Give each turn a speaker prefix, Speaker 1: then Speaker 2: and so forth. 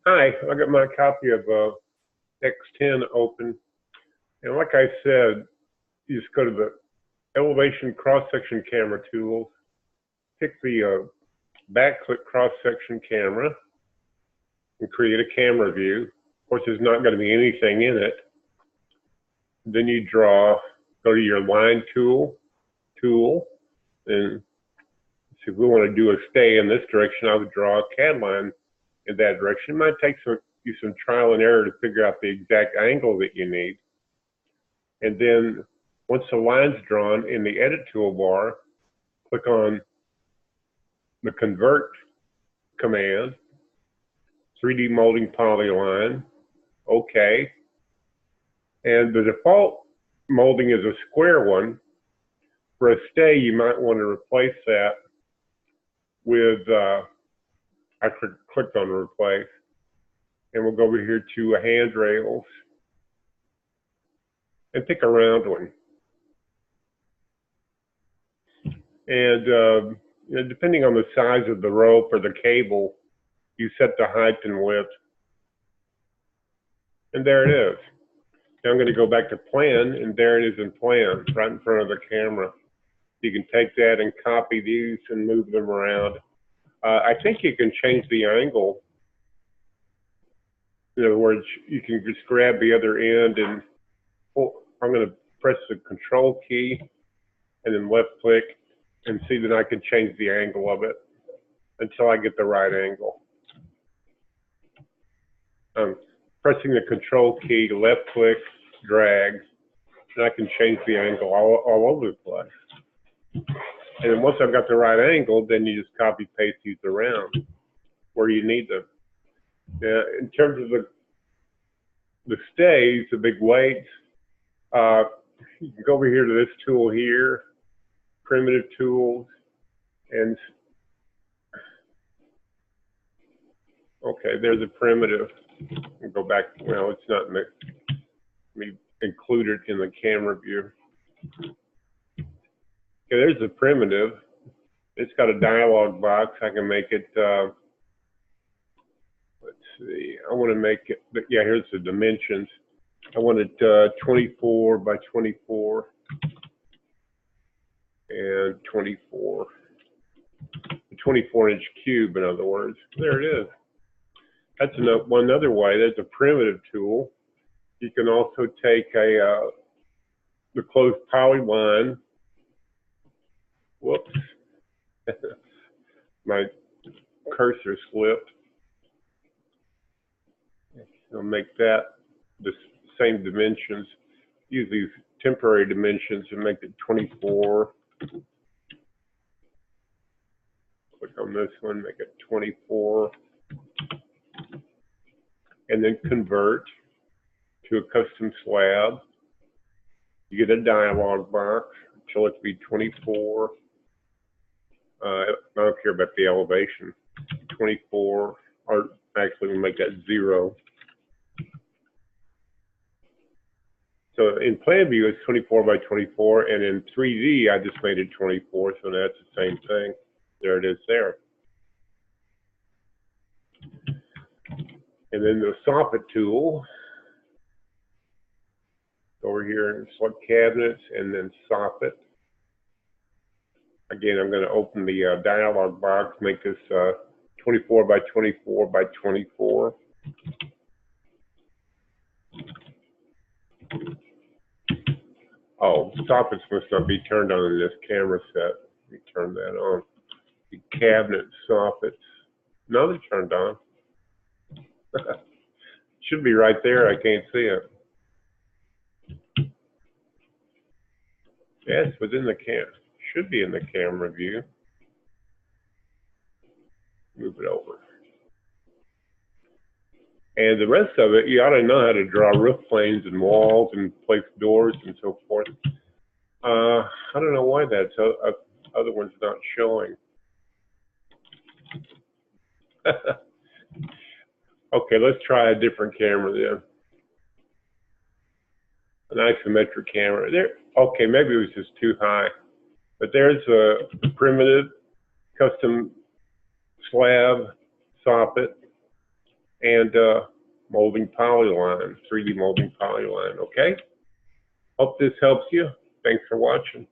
Speaker 1: Hi, I got my copy of X10 open, and like I said, you just go to the elevation cross-section camera tools, pick the back-click cross-section camera, and create a camera view. Of course, there's not going to be anything in it. Then you go to your line tool, and if we want to do a stay in this direction, I would draw a CAD line in that direction. It might take you some trial and error to figure out the exact angle that you need. And then once the line's drawn in the edit toolbar, click on the convert command, 3D molding polyline, OK. And the default molding is a square one. For a stay, you might want to replace that with, I clicked on replace, and we'll go over here to handrails and pick a round one. And depending on the size of the rope or the cable, you set the height and width. And there it is. Now I'm going to go back to plan, and there it is in plan, right in front of the camera. You can take that and copy these and move them around. I think you can change the angle. In other words, you can just grab the other end and I'm going to press the control key and then left click and see that I can change the angle of it until I get the right angle. I'm pressing the control key, left click, drag, and I can change the angle all over the place. And then once I've got the right angle, then you just copy paste these around where you need them. Now, in terms of the stays, the big weights, you can go over here to this tool here, primitive tools, and okay, there's a primitive. I'll go back. Well, it's not included in the camera view. Okay, there's the primitive. It's got a dialog box. I can make it, let's see, I want to make it, yeah, here's the dimensions. I want it 24 by 24 and 24. A 24-inch cube, in other words. There it is. That's one other way. That's a primitive tool. You can also take the closed polyline. Whoops. My cursor slipped. I'll make that the same dimensions. Use these temporary dimensions and make it 24. Click on this one, make it 24. And then convert to a custom slab. You get a dialog box. Tell it to be 24. I don't care about the elevation. 24, or actually we'll make that 0. So in plan view, it's 24 by 24, and in 3D, I just made it 24, so that's the same thing. There it is there. And then the soffit tool. Over here and select cabinets, and then soffit. Again, I'm going to open the dialog box, make this 24 by 24 by 24. Oh, soffits must not be turned on in this camera set. Let me turn that on. The cabinet soffits. No, they're turned on. Should be right there. I can't see it. Yes, within the should be in the camera view. Move it over. And the rest of it, you ought to know how to draw roof planes and walls and place doors and so forth. I don't know why that's other one's not showing. Okay, let's try a different camera then. An isometric camera. There. Okay, maybe it was just too high. But there's a primitive custom slab soffit and molding polyline, 3D molding polyline, okay? Hope this helps you. Thanks for watching.